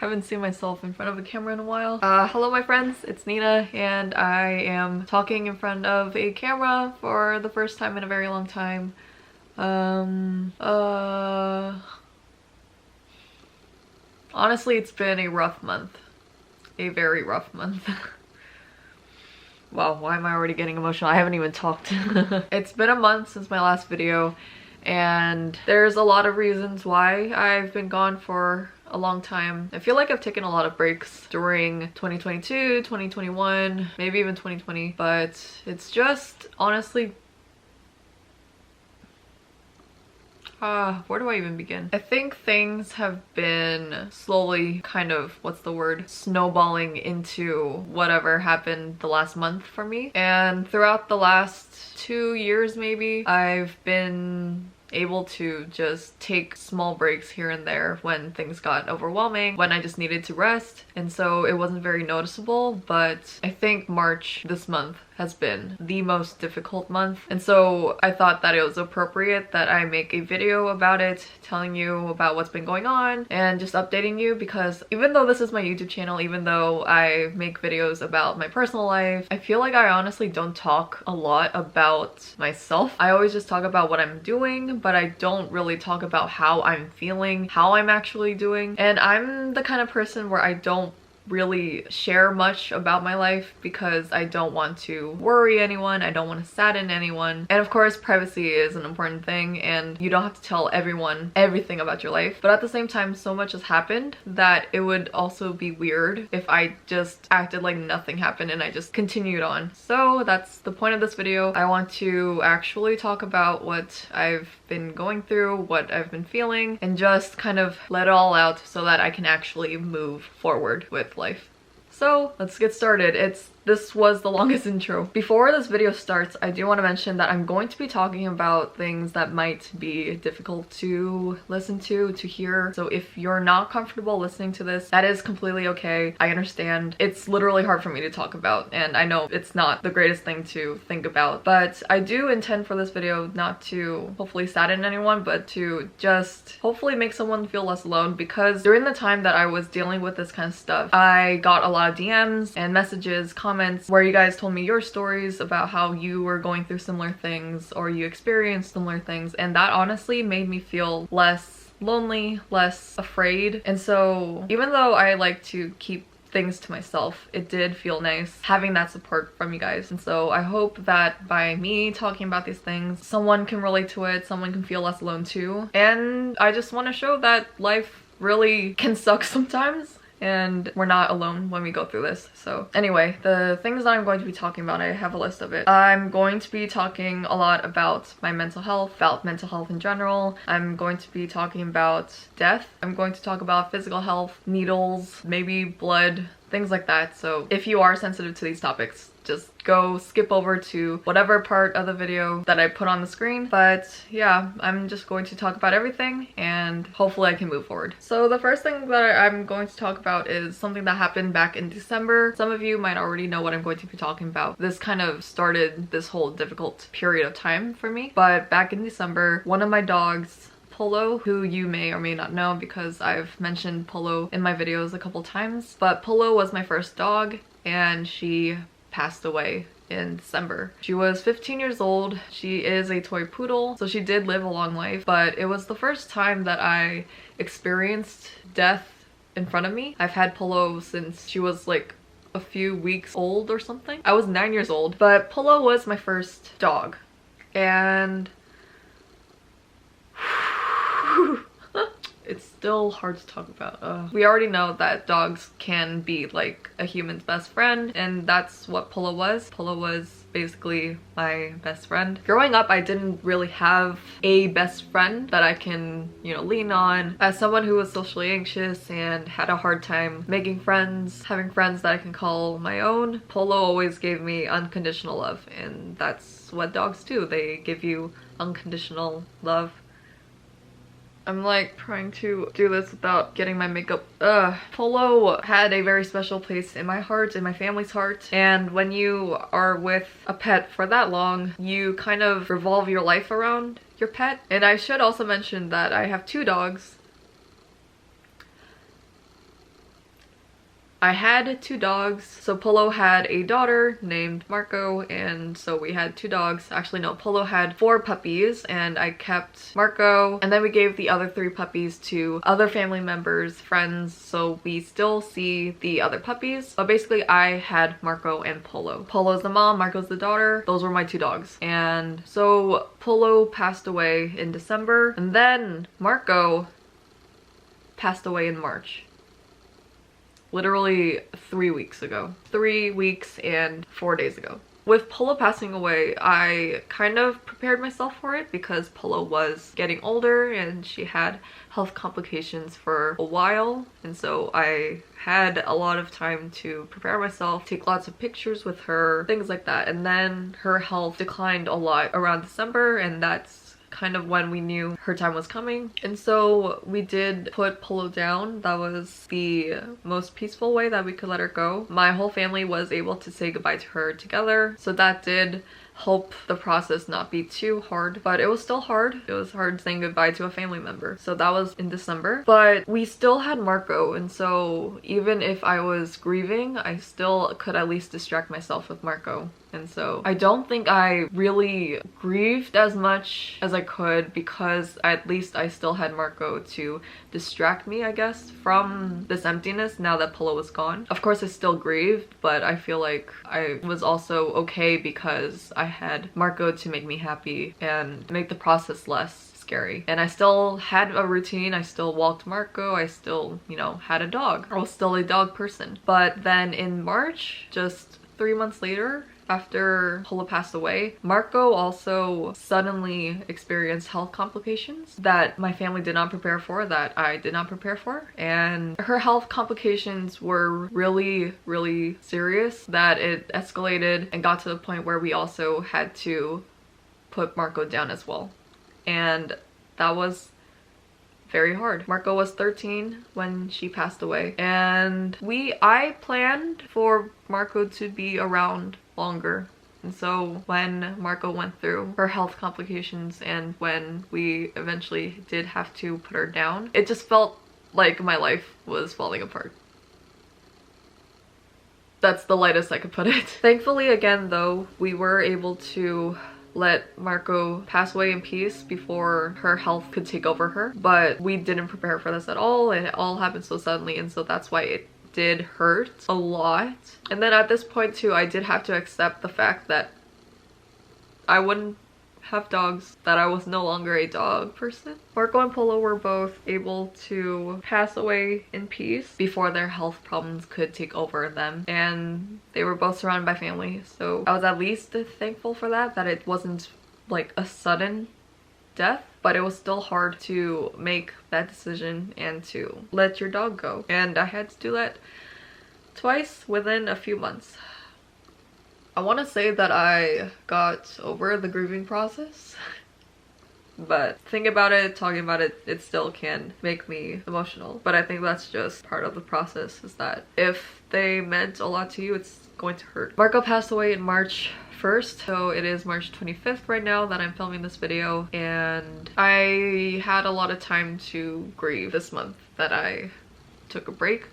haven't seen myself in front of a camera in a while. Hello my friends, it's Nina and I am talking in front of a camera for the first time in a very long time. Honestly, it's been a rough month. A very rough month. Wow, why am I already getting emotional? I haven't even talked. It's been a month since my last video and there's a lot of reasons why I've been gone for a long time. I feel like I've taken a lot of breaks during 2022, 2021, maybe even 2020, but it's just honestly where do I even begin? I think things have been slowly kind of, what's the word? Snowballing into whatever happened the last month for me. And throughout the last 2 years maybe, I've been able to just take small breaks here and there when things got overwhelming, when I just needed to rest, and so it wasn't very noticeable. But I think March this month has been the most difficult month, and so I thought that it was appropriate that I make a video about it, telling you about what's been going on and just updating you, because even though this is my YouTube channel, even though I make videos about my personal life, I feel like I honestly don't talk a lot about myself. I always just talk about what I'm doing, but I don't really talk about how I'm feeling, how I'm actually doing. And I'm the kind of person where I don't really share much about my life because I don't want to worry anyone, I don't want to sadden anyone, and of course privacy is an important thing and you don't have to tell everyone everything about your life. But at the same time, so much has happened that it would also be weird if I just acted like nothing happened and I just continued on. So that's the point of this video. I want to actually talk about what I've been going through, what I've been feeling, and just kind of let it all out so that I can actually move forward with life. So let's get started. This was the longest intro. Before this video starts, I do want to mention that I'm going to be talking about things that might be difficult to listen to hear. So if you're not comfortable listening to this, that is completely okay. I understand. It's literally hard for me to talk about, and I know it's not the greatest thing to think about, but I do intend for this video not to hopefully sadden anyone, but to just hopefully make someone feel less alone, because during the time that I was dealing with this kind of stuff, I got a lot of DMs and messages, comments where you guys told me your stories about how you were going through similar things or you experienced similar things, and that honestly made me feel less lonely, less afraid. And so even though I like to keep things to myself, it did feel nice having that support from you guys. And so I hope that by me talking about these things, someone can relate to it, someone can feel less alone too. And I just want to show that life really can suck sometimes, and we're not alone when we go through this. So anyway, the things that I'm going to be talking about, I have a list of it. I'm going to be talking a lot about my mental health, about mental health in general. I'm going to be talking about death. I'm going to talk about physical health, needles, maybe blood, things like that. So if you are sensitive to these topics, just go skip over to whatever part of the video that I put on the screen. But yeah, I'm just going to talk about everything and hopefully I can move forward. So the first thing that I'm going to talk about is something that happened back in December. Some of you might already know what I'm going to be talking about. This kind of started this whole difficult period of time for me. But back in December, one of my dogs, Polo, who you may or may not know because I've mentioned Polo in my videos a couple times, but Polo was my first dog and she passed away in December. She was 15 years old. She is a toy poodle, so she did live a long life, but it was the first time that I experienced death in front of me. I've had Polo since she was like a few weeks old or something. I was 9 years old, but Polo was my first dog, and it's still hard to talk about. We already know that dogs can be like a human's best friend, and that's what Polo was. Polo was basically my best friend. Growing up, I didn't really have a best friend that I can, you know, lean on. As someone who was socially anxious and had a hard time making friends, having friends that I can call my own, Polo always gave me unconditional love, and that's what dogs do. They give you unconditional love. I'm like trying to do this without getting my makeup. Polo had a very special place in my heart, in my family's heart. And when you are with a pet for that long, you kind of revolve your life around your pet. And I should also mention that I have 2 dogs. I had 2 dogs. So Polo had a daughter named Marco, and so we had 2 dogs. Actually no, Polo had 4 puppies and I kept Marco, and then we gave the other 3 puppies to other family members, friends, so we still see the other puppies. But basically I had Marco and Polo. Polo's the mom, Marco's the daughter. Those were my 2 dogs. And so Polo passed away in December, and then Marco passed away in March. Literally 3 weeks ago. 3 weeks and 4 days ago. With Polo passing away, I kind of prepared myself for it because Polo was getting older and she had health complications for a while, and so I had a lot of time to prepare myself, take lots of pictures with her, things like that. And then her health declined a lot around December, and that's kind of when we knew her time was coming. And so we did put Polo down. That was the most peaceful way that we could let her go. My whole family was able to say goodbye to her together, so that did help the process not be too hard, but it was still hard. It was hard saying goodbye to a family member. So that was in December, but we still had Marco, and so even if I was grieving, I still could at least distract myself with Marco. And so I don't think I really grieved as much as I could because at least I still had Marco to distract me, I guess, from this emptiness now that Polo was gone. Of course I still grieved, but I feel like I was also okay because I had Marco to make me happy and make the process less scary. And I still had a routine. I still walked Marco. I still, you know, had a dog. I was still a dog person. But then in March, just 3 months later, after Polo passed away, Marco also suddenly experienced health complications that my family did not prepare for, that I did not prepare for. And her health complications were really, really serious, that it escalated and got to the point where we also had to put Marco down as well. And that was very hard. Marco was 13 when she passed away, and I planned for Marco to be around longer. And so when Marco went through her health complications and when we eventually did have to put her down, it just felt like my life was falling apart. That's the lightest I could put it. Thankfully, again though, we were able to let Marco pass away in peace before her health could take over her, but we didn't prepare for this at all. It all happened so suddenly, and so that's why it did hurt a lot. And then at this point too, I did have to accept the fact that I wouldn't have dogs, that I was no longer a dog person. Marco and Polo were both able to pass away in peace before their health problems could take over them, and they were both surrounded by family, so I was at least thankful for that it wasn't like a sudden death. But it was still hard to make that decision and to let your dog go. And I had to do that twice within a few months. I want to say that I got over the grieving process, but thinking about it, talking about it, it still can make me emotional. But I think that's just part of the process, is that if they meant a lot to you, it's going to hurt. Marco passed away in March 1st, so it is March 25th right now that I'm filming this video, and I had a lot of time to grieve this month that I took a break.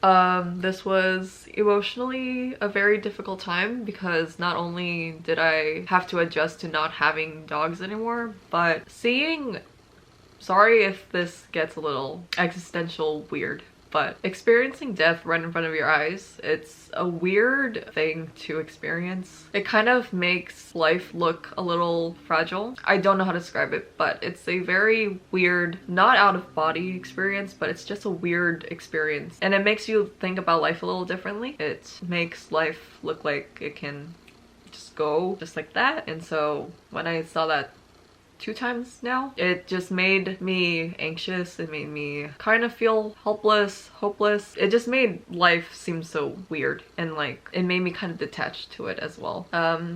This was emotionally a very difficult time because not only did I have to adjust to not having dogs anymore, but sorry if this gets a little existential weird, but experiencing death right in front of your eyes, it's a weird thing to experience. It kind of makes life look a little fragile. I don't know how to describe it, but it's a very weird, not out of body experience, but it's just a weird experience. And it makes you think about life a little differently. It makes life look like it can just go just like that. And so when I saw that 2 times now, it just made me anxious. It made me kind of feel helpless, hopeless. It just made life seem so weird, and like it made me kind of detached to it as well.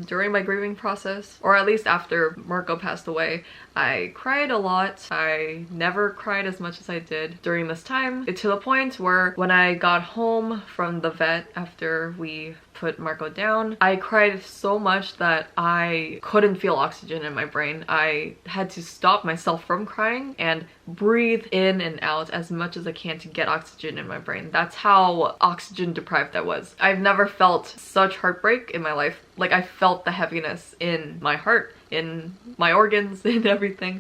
During my grieving process, or at least after Marco passed away, I cried a lot. I never cried as much as I did during this time, to the point where when I got home from the vet after we put Marco down. I cried so much that I couldn't feel oxygen in my brain. I had to stop myself from crying and breathe in and out as much as I can to get oxygen in my brain. That's how oxygen deprived I was. I've never felt such heartbreak in my life. Like, I felt the heaviness in my heart, in my organs, in everything.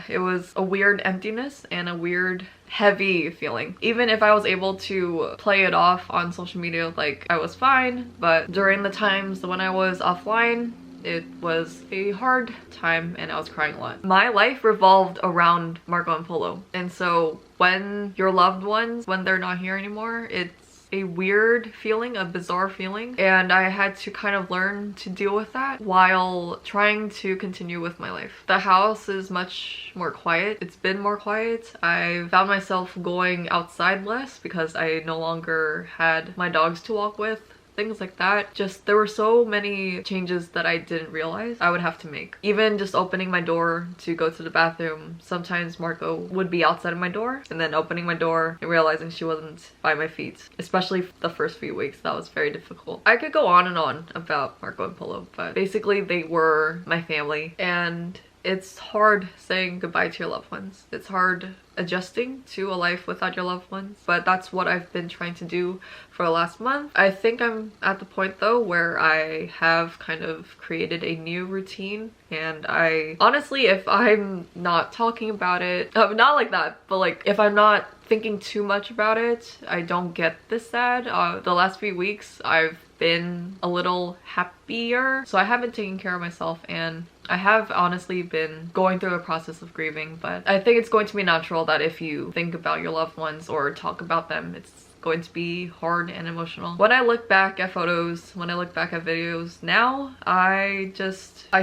It was a weird emptiness and a weird heavy feeling. Even if I was able to play it off on social media like I was fine, but during the times when I was offline, it was a hard time and I was crying a lot. My life revolved around Marco and Polo. And so when your loved ones, when they're not here anymore, it's a weird feeling, a bizarre feeling, and I had to kind of learn to deal with that while trying to continue with my life. The house is much more quiet. It's been more quiet. I found myself going outside less because I no longer had my dogs to walk with. Things like that. Just, there were so many changes that I didn't realize I would have to make. Even just opening my door to go to the bathroom, sometimes Marco would be outside of my door, and then opening my door and realizing she wasn't by my feet. Especially the first few weeks, that was very difficult. I could go on and on about Marco and Polo, but basically they were my family, and it's hard saying goodbye to your loved ones. It's hard adjusting to a life without your loved ones, but that's what I've been trying to do for the last month. I think I'm at the point though where I have kind of created a new routine, and I honestly, if I'm not talking about it, not like that, but like if I'm not thinking too much about it, I don't get this sad. The last few weeks I've been a little happier, so I have been taking care of myself, and I have honestly been going through a process of grieving, but I think it's going to be natural that if you think about your loved ones or talk about them, it's going to be hard and emotional. When I look back at photos, when I look back at videos now, I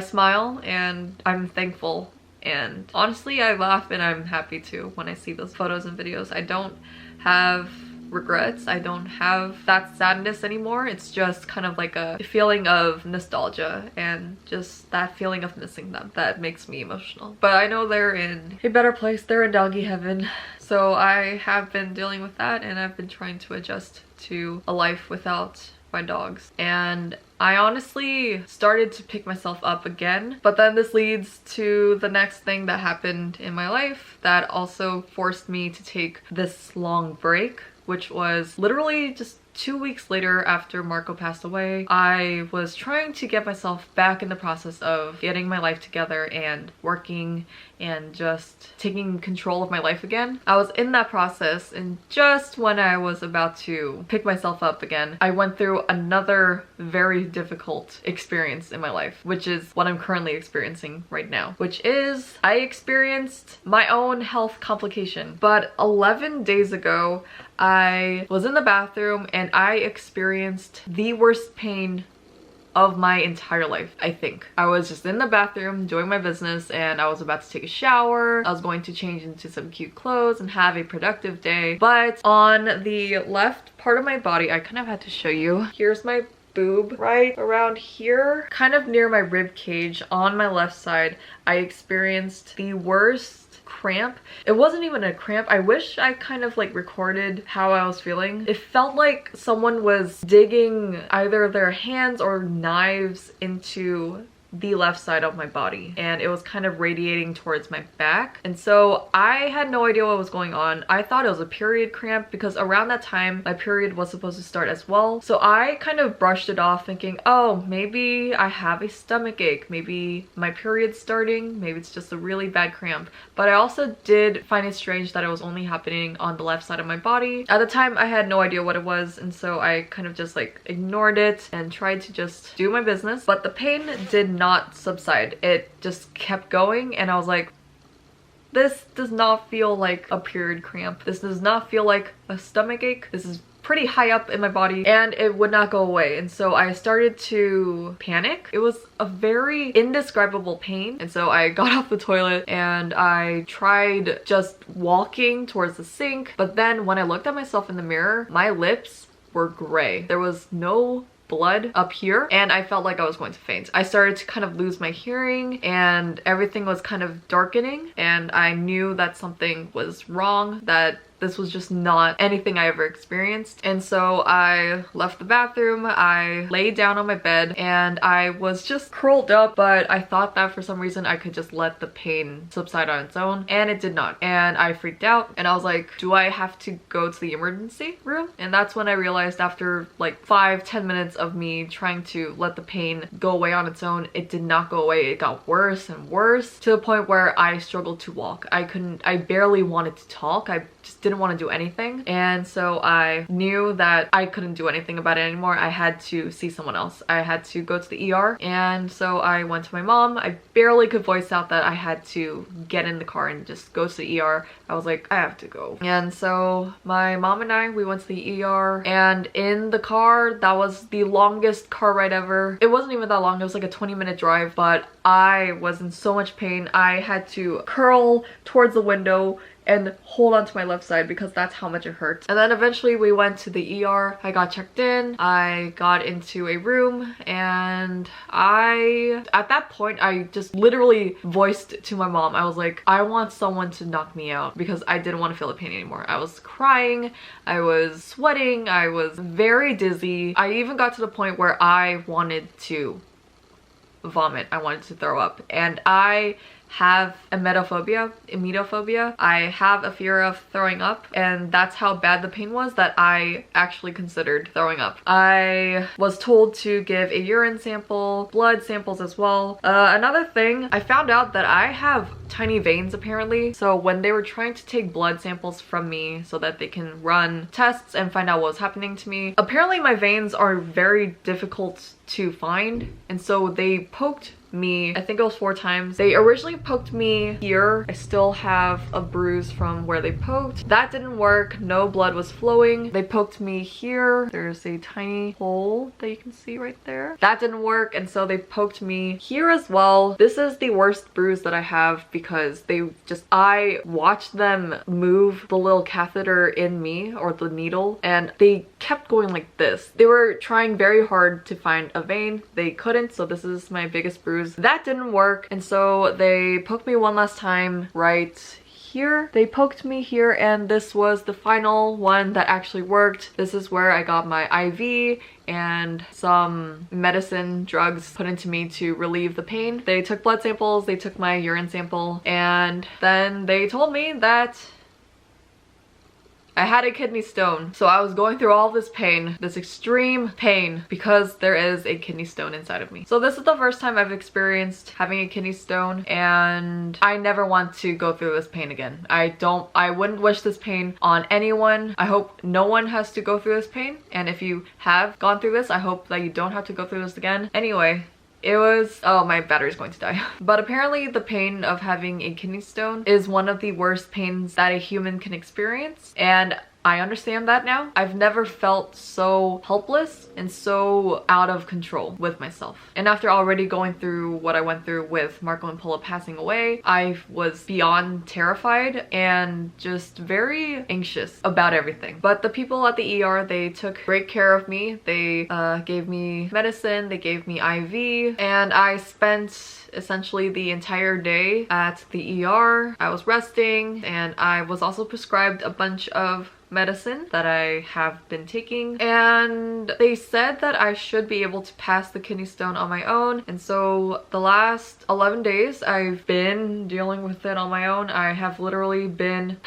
smile and I'm thankful. And honestly, I laugh and I'm happy too when I see those photos and videos. I don't have regrets. I don't have that sadness anymore. It's just kind of like a feeling of nostalgia and just that feeling of missing them that makes me emotional. But I know they're in a better place. They're in doggy heaven. So I have been dealing with that, and I've been trying to adjust to a life without my dogs. And I honestly started to pick myself up again, but then this leads to the next thing that happened in my life that also forced me to take this long break, which was literally just 2 weeks later after Marco passed away. I was trying to get myself back in the process of getting my life together and working and just taking control of my life again. I was in that process, and just when I was about to pick myself up again, I went through another very difficult experience in my life, which is what I'm currently experiencing right now, which is I experienced my own health complication. But 11 days ago, I was in the bathroom and I experienced the worst pain of my entire life, I think. I was just in the bathroom doing my business, and I was about to take a shower. I was going to change into some cute clothes and have a productive day. But on the left part of my body, I kind of had to show you. Here's my boob right around here, kind of near my rib cage on my left side. I experienced the worst cramp. It wasn't even a cramp. I wish I kind of like recorded how I was feeling. It felt like someone was digging either their hands or knives into the left side of my body, and it was kind of radiating towards my back. And so I had no idea what was going on. I thought it was a period cramp because around that time my period was supposed to start as well. So I kind of brushed it off thinking, oh, maybe I have a stomach ache, maybe my period's starting, maybe it's just a really bad cramp. But I also did find it strange that it was only happening on the left side of my body. At the time I had no idea what it was, and so I kind of just like ignored it and tried to just do my business. But the pain did not subside. It just kept going, and I was like, this does not feel like a period cramp. This does not feel like a stomach ache. This is pretty high up in my body, and it would not go away. And so I started to panic. It was a very indescribable pain. And so I got off the toilet and I tried just walking towards the sink. But then when I looked at myself in the mirror, my lips were gray. There was no blood up here, and I felt like I was going to faint. I started to kind of lose my hearing, and everything was kind of darkening, and I knew that something was wrong, that this was just not anything I ever experienced. And so I left the bathroom, I laid down on my bed, and I was just curled up, but I thought that for some reason I could just let the pain subside on its own, and it did not. And I freaked out, and I was like, do I have to go to the emergency room? And that's when I realized, after like 5-10 minutes of me trying to let the pain go away on its own, it did not go away. It got worse and worse, to the point where I struggled to walk. I barely wanted to talk. I just didn't want to do anything. And so I knew that I couldn't do anything about it anymore. I had to see someone else. I had to go to the ER. And so I went to my mom. I barely could voice out that I had to get in the car and just go to the ER. I was like, I have to go. And so my mom and I, we went to the ER, and in the car, that was the longest car ride ever. It wasn't even that long. It was like a 20-minute drive, but I was in so much pain. I had to curl towards the window and hold on to my left side because that's how much it hurt. And then eventually we went to the ER. I got checked in. I got into a room, and at that point, I just literally voiced to my mom, I was like, I want someone to knock me out, because I didn't want to feel the pain anymore. I was crying, I was sweating, I was very dizzy. I even got to the point where I wanted to vomit. I wanted to throw up. And I have emetophobia. I have a fear of throwing up, and that's how bad the pain was that I actually considered throwing up. I was told to give a urine sample, blood samples as well. Another thing, I found out that I have tiny veins apparently. So when they were trying to take blood samples from me so that they can run tests and find out what was happening to me, apparently my veins are very difficult to find, and so they poked me, I think it was 4 times. They originally poked me here. I still have a bruise from where they poked. That didn't work. No blood was flowing. They poked me here. There's a tiny hole that you can see right there. That didn't work, and so they poked me here as well. This is the worst bruise that I have because I watched them move the little catheter in me, or the needle, and they kept going like this. They were trying very hard to find a vein. They couldn't, so this is my biggest bruise. That didn't work, and so they poked me one last time right here. They poked me here, and this was the final one that actually worked. This is where I got my IV and some medicine, drugs put into me to relieve the pain. They took blood samples, they took my urine sample, and then they told me that I had a kidney stone. So I was going through all this pain, this extreme pain, because there is a kidney stone inside of me. So this is the first time I've experienced having a kidney stone, and I never want to go through this pain again. I wouldn't wish this pain on anyone. I hope no one has to go through this pain. And if you have gone through this, I hope that you don't have to go through this again. Anyway, it was, oh, my battery's going to die. But apparently the pain of having a kidney stone is one of the worst pains that a human can experience, and I understand that now. I've never felt so helpless and so out of control with myself. And after already going through what I went through with Marco and Paula passing away, I was beyond terrified and just very anxious about everything. But the people at the ER, they took great care of me. They gave me medicine, they gave me IV, and I spent essentially the entire day at the ER. I was resting, and I was also prescribed a bunch of medicine that I have been taking, and they said that I should be able to pass the kidney stone on my own. And so the last 11 days I've been dealing with it on my own. I have literally been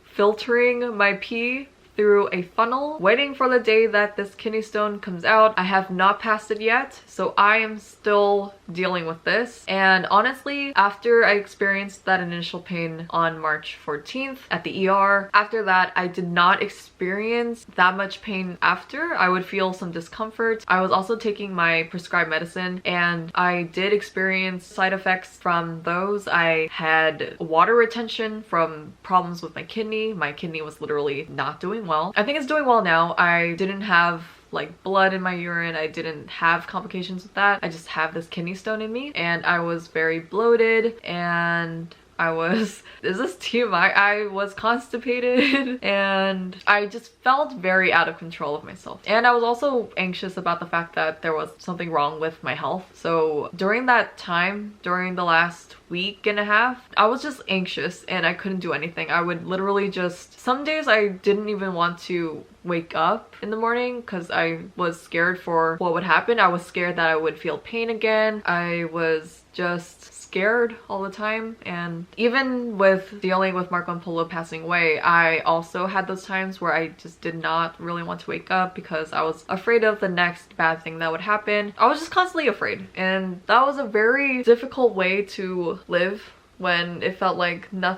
filtering my pee through a funnel, waiting for the day that this kidney stone comes out. I have not passed it yet, so I am still dealing with this. And honestly, after I experienced that initial pain on March 14th at the ER, after that I did not experience that much pain after. I would feel some discomfort. I was also taking my prescribed medicine, and I did experience side effects from those. I had water retention from problems with my kidney. My kidney was literally not doing well. I think it's doing well now. I didn't have like blood in my urine. I didn't have complications with that. I just have this kidney stone in me, and I was very bloated and is this TMI? I was constipated and I just felt very out of control of myself. And I was also anxious about the fact that there was something wrong with my health. So during that time, during the last week and a half, I was just anxious and I couldn't do anything. I would literally just, some days I didn't even want to wake up in the morning because I was scared for what would happen. I was scared that I would feel pain again. I was just scared all the time. And even with dealing with Marco and Polo passing away, I also had those times where I just did not really want to wake up because I was afraid of the next bad thing that would happen. I was just constantly afraid, and that was a very difficult way to live when it felt like there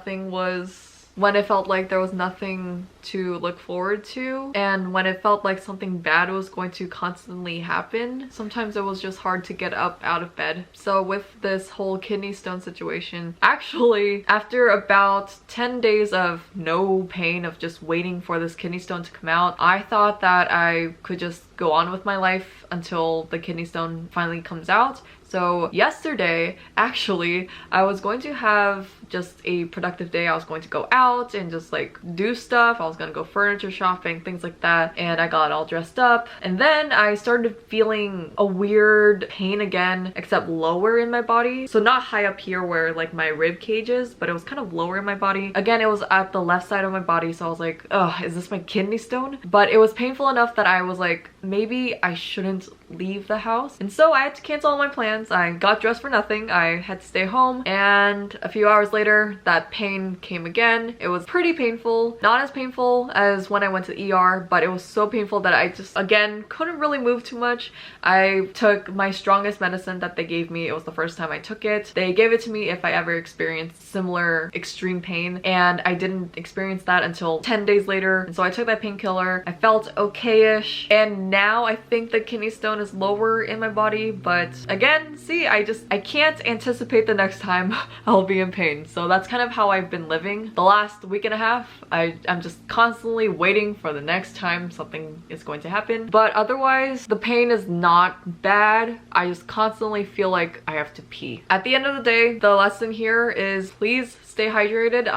was nothing to look forward to, and when it felt like something bad was going to constantly happen. Sometimes it was just hard to get up out of bed. So with this whole kidney stone situation, actually after about 10 days of no pain, of just waiting for this kidney stone to come out, I thought that I could just go on with my life until the kidney stone finally comes out. So yesterday, actually, I was going to have just a productive day. I was going to go out and just like do stuff. I was gonna go furniture shopping, things like that. And I got all dressed up. And then I started feeling a weird pain again, except lower in my body. So not high up here where like my rib cage is, but it was kind of lower in my body. Again, it was at the left side of my body. So I was like, oh, is this my kidney stone? But it was painful enough that I was like, maybe I shouldn't leave the house. And so I had to cancel all my plans. I got dressed for nothing. I had to stay home, and a few hours later that pain came again. It was pretty painful, not as painful as when I went to the ER, but it was so painful that I just again couldn't really move too much. I took my strongest medicine that they gave me. It was the first time I took it. They gave it to me if I ever experienced similar extreme pain, and I didn't experience that until 10 days later. And so I took that painkiller. I felt okay-ish, and now I think the kidney stone is lower in my body. But again, see, I can't anticipate the next time I'll be in pain. So that's kind of how I've been living the last week and a half. I'm just constantly waiting for the next time something is going to happen. But otherwise, the pain is not bad. I just constantly feel like I have to pee. At the end of the day, the lesson here is please stay hydrated.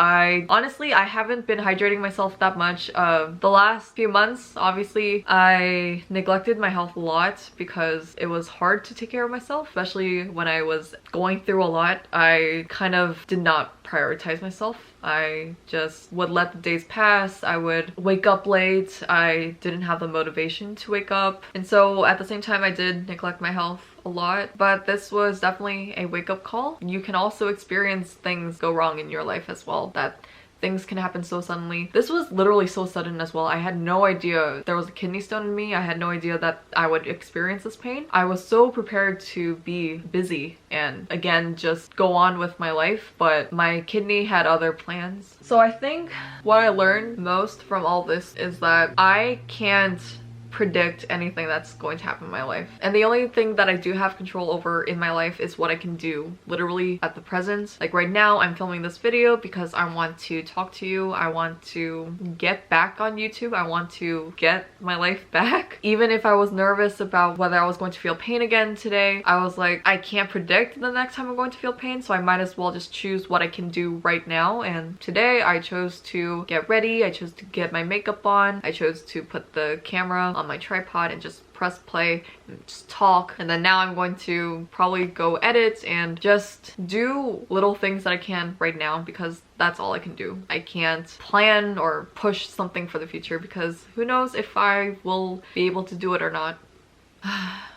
Honestly, I haven't been hydrating myself that much. The last few months, obviously, I neglected my health a lot because it was hard to take care of myself, especially when I was going through a lot. I kind of did not prioritize myself. I just would let the days pass. I would wake up late. I didn't have the motivation to wake up. And so at the same time, I did neglect my health a lot, but this was definitely a wake-up call. You can also experience things go wrong in your life as well, that things can happen so suddenly. This was literally so sudden as well. I had no idea there was a kidney stone in me. I had no idea that I would experience this pain. I was so prepared to be busy and again just go on with my life, but my kidney had other plans. So I think what I learned most from all this is that I can't predict anything that's going to happen in my life, and the only thing that I do have control over in my life is what I can do literally at the present. Like right now, I'm filming this video because I want to talk to you. I want to get back on YouTube. I want to get my life back. Even if I was nervous about whether I was going to feel pain again today, I was like, I can't predict the next time I'm going to feel pain, so I might as well just choose what I can do right now. And today I chose to get ready. I chose to get my makeup on. I chose to put the camera on my tripod and just press play and just talk. And then now I'm going to probably go edit and just do little things that I can right now, because that's all I can do. I can't plan or push something for the future because who knows if I will be able to do it or not.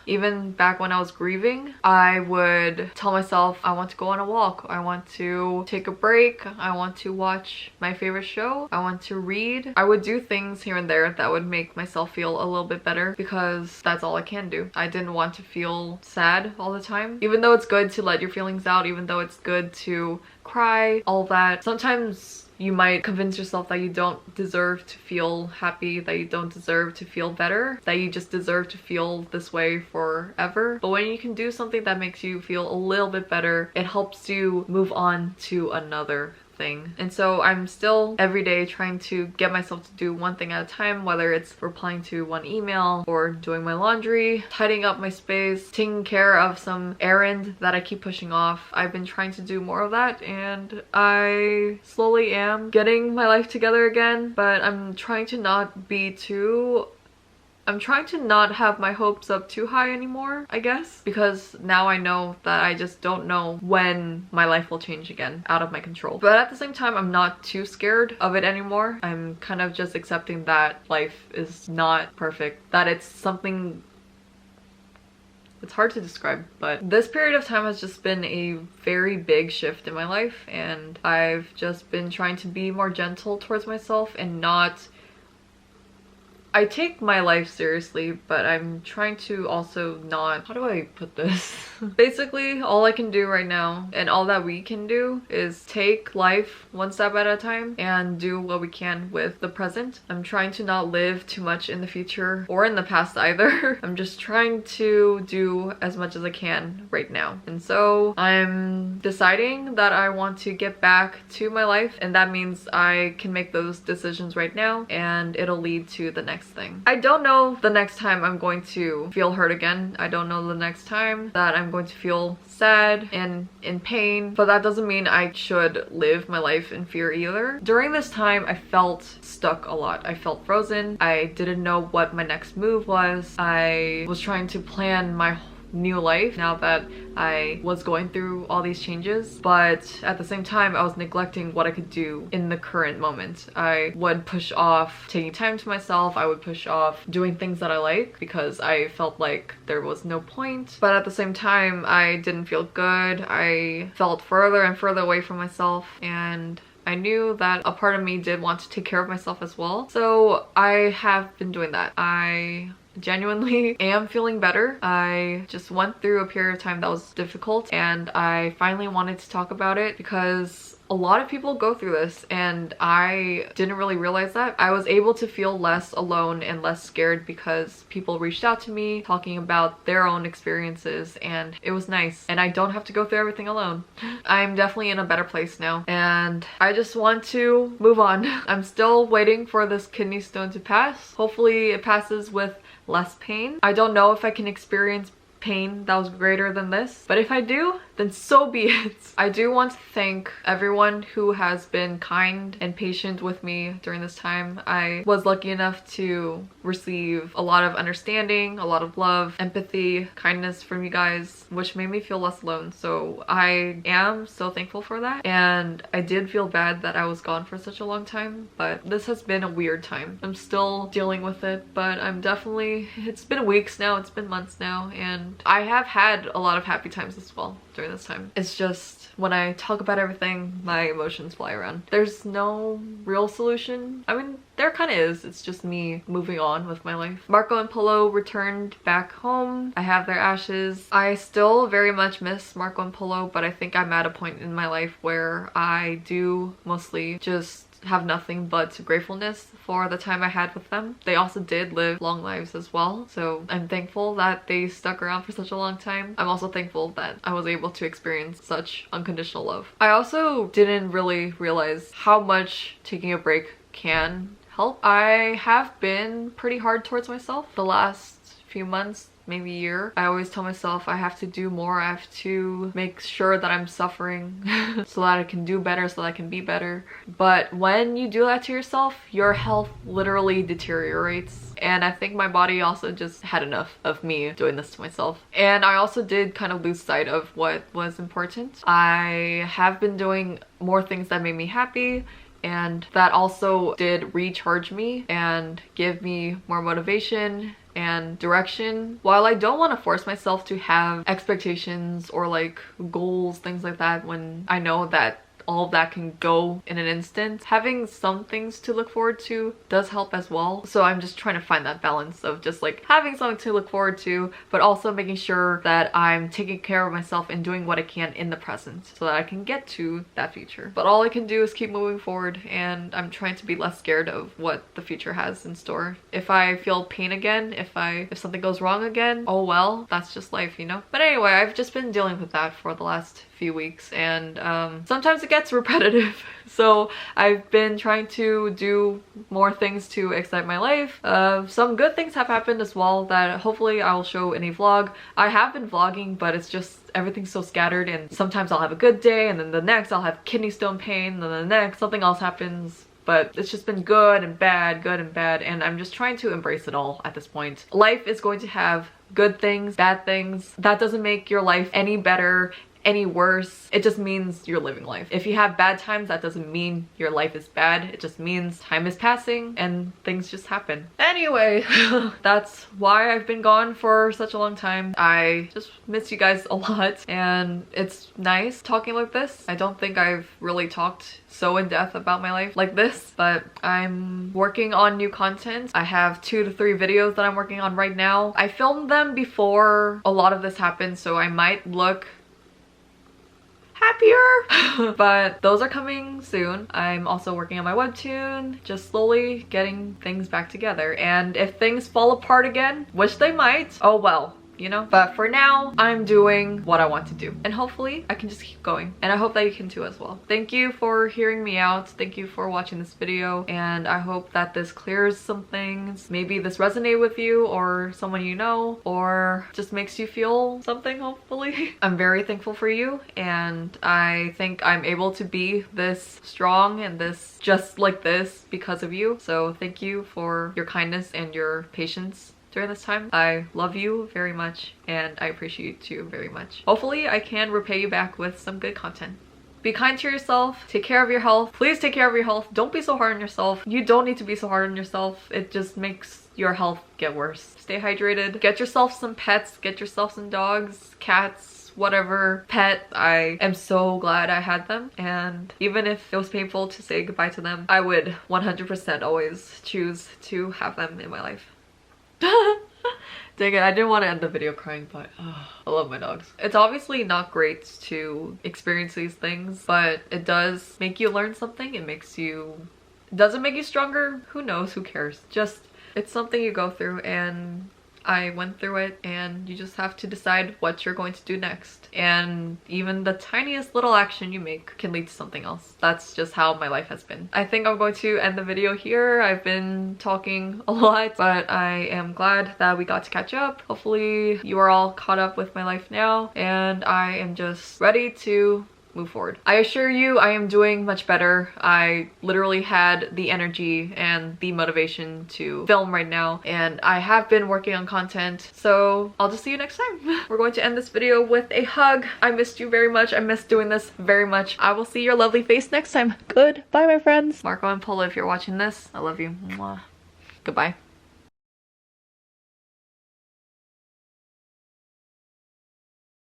Even back when I was grieving, I would tell myself I want to go on a walk, I want to take a break, I want to watch my favorite show, I want to read. I would do things here and there that would make myself feel a little bit better because that's all I can do. I didn't want to feel sad all the time. Even though it's good to let your feelings out, even though it's good to cry, all that, sometimes you might convince yourself that you don't deserve to feel happy, that you don't deserve to feel better, that you just deserve to feel this way forever. But when you can do something that makes you feel a little bit better, it helps you move on to another thing. And so I'm still every day trying to get myself to do one thing at a time, whether it's replying to one email or doing my laundry, tidying up my space, taking care of some errand that I keep pushing off. I've been trying to do more of that, and I slowly am getting my life together again, but I'm trying to not have my hopes up too high anymore, I guess, because now I know that I just don't know when my life will change again, out of my control. But at the same time, I'm not too scared of it anymore. I'm kind of just accepting that life is not perfect, that it's something. It's hard to describe, but this period of time has just been a very big shift in my life, and I've just been trying to be more gentle towards myself and not. I take my life seriously, but I'm trying to also not. How do I put this? Basically, all I can do right now, and all that we can do, is take life one step at a time and do what we can with the present. I'm trying to not live too much in the future or in the past either. I'm just trying to do as much as I can right now. And so I'm deciding that I want to get back to my life, and that means I can make those decisions right now, and it'll lead to the next thing. I don't know the next time I'm going to feel hurt again. I don't know the next time that I'm going to feel sad and in pain, but that doesn't mean I should live my life in fear either. During this time, I felt stuck a lot. I felt frozen. I didn't know what my next move was. I was trying to plan my new life now that I was going through all these changes, but at the same time I was neglecting what I could do in the current moment. I would push off taking time to myself. I would push off doing things that I like because I felt like there was no point, but at the same time I didn't feel good. I felt further and further away from myself, and I knew that a part of me did want to take care of myself as well. So I have been doing that. I genuinely am feeling better. I just went through a period of time that was difficult, and I finally wanted to talk about it because a lot of people go through this, and I didn't really realize that. I was able to feel less alone and less scared because people reached out to me talking about their own experiences, and it was nice, and I don't have to go through everything alone. I'm definitely in a better place now, and I just want to move on. I'm still waiting for this kidney stone to pass. Hopefully it passes with less pain. I don't know if I can experience pain that was greater than this, but if I do, then so be it. I do want to thank everyone who has been kind and patient with me during this time. I was lucky enough to receive a lot of understanding, a lot of love, empathy, kindness from you guys, which made me feel less alone. So I am so thankful for that, and I did feel bad that I was gone for such a long time, but this has been a weird time. I'm still dealing with it, but it's been weeks now, it's been months now, and I have had a lot of happy times as well during this time. It's just when I talk about everything, my emotions fly around. There's no real solution. I mean, there kind of is. It's just me moving on with my life. Marco and Polo returned back home. I have their ashes. I still very much miss Marco and Polo, but I think I'm at a point in my life where I do mostly just have nothing but gratefulness for the time I had with them. They also did live long lives as well, so I'm thankful that they stuck around for such a long time. I'm also thankful that I was able to experience such unconditional love. I also didn't really realize how much taking a break can help. I have been pretty hard towards myself the last few months, maybe a year. I always tell myself I have to do more. I have to make sure that I'm suffering so that I can do better, so that I can be better. But when you do that to yourself, your health literally deteriorates. And I think my body also just had enough of me doing this to myself. And I also did kind of lose sight of what was important. I have been doing more things that made me happy, and that also did recharge me and give me more motivation and direction. While I don't want to force myself to have expectations or like goals, things like that, when I know that all of that can go in an instant, having some things to look forward to does help as well. So I'm just trying to find that balance of just like having something to look forward to, but also making sure that I'm taking care of myself and doing what I can in the present so that I can get to that future. But all I can do is keep moving forward, and I'm trying to be less scared of what the future has in store. If I feel pain again, if something goes wrong again, oh well, that's just life, you know? But anyway, I've just been dealing with that for the last few weeks, and sometimes it gets repetitive. So I've been trying to do more things to excite my life. Some good things have happened as well that hopefully I'll show in a vlog. I have been vlogging, but it's just everything's so scattered, and sometimes I'll have a good day and then the next I'll have kidney stone pain, and then the next something else happens. But it's just been good and bad, and I'm just trying to embrace it all at this point. Life is going to have good things, bad things. That doesn't make your life any better, any worse. It just means you're living life. If you have bad times, that doesn't mean your life is bad. It just means time is passing and things just happen. Anyway, that's why I've been gone for such a long time. I just miss you guys a lot, and it's nice talking like this. I don't think I've really talked so in depth about my life like this, but I'm working on new content. I have 2 to 3 videos that I'm working on right now. I filmed them before a lot of this happened, so I might look happier but those are coming soon. I'm also working on my webtoon, just slowly getting things back together, and if things fall apart again, which they might, oh well, you know. But for now, I'm doing what I want to do, and hopefully I can just keep going, and I hope that you can too as well. Thank you for hearing me out. Thank you for watching this video, and I hope that this clears some things. Maybe this resonated with you or someone you know, or just makes you feel something, hopefully. I'm very thankful for you, and I think I'm able to be this strong and this just like this because of you. So thank you for your kindness and your patience during this time. I love you very much, and I appreciate you very much. Hopefully I can repay you back with some good content. Be kind to yourself, take care of your health. Please take care of your health. Don't be so hard on yourself. You don't need to be so hard on yourself. It just makes your health get worse. Stay hydrated. Get yourself some pets. Get yourself some dogs, cats, whatever pet. I am so glad I had them, and even if it was painful to say goodbye to them, I would 100% always choose to have them in my life. Dang it, I didn't want to end the video crying, but I love my dogs. It's obviously not great to experience these things, but it does make you learn something. It makes you... Does it make you stronger? Who knows? Who cares? Just, it's something you go through, and I went through it, and you just have to decide what you're going to do next. And even the tiniest little action you make can lead to something else. That's just how my life has been. I think I'm going to end the video here. I've been talking a lot, but I am glad that we got to catch up. Hopefully you are all caught up with my life now, and I am just ready to move forward. I assure you I am doing much better. I literally had the energy and the motivation to film right now, and I have been working on content, so I'll just see you next time. We're going to end this video with a hug. I missed you very much. I missed doing this very much. I will see your lovely face next time. Goodbye, my friends. Marco and Polo, if you're watching this, I love you. Mwah. Goodbye.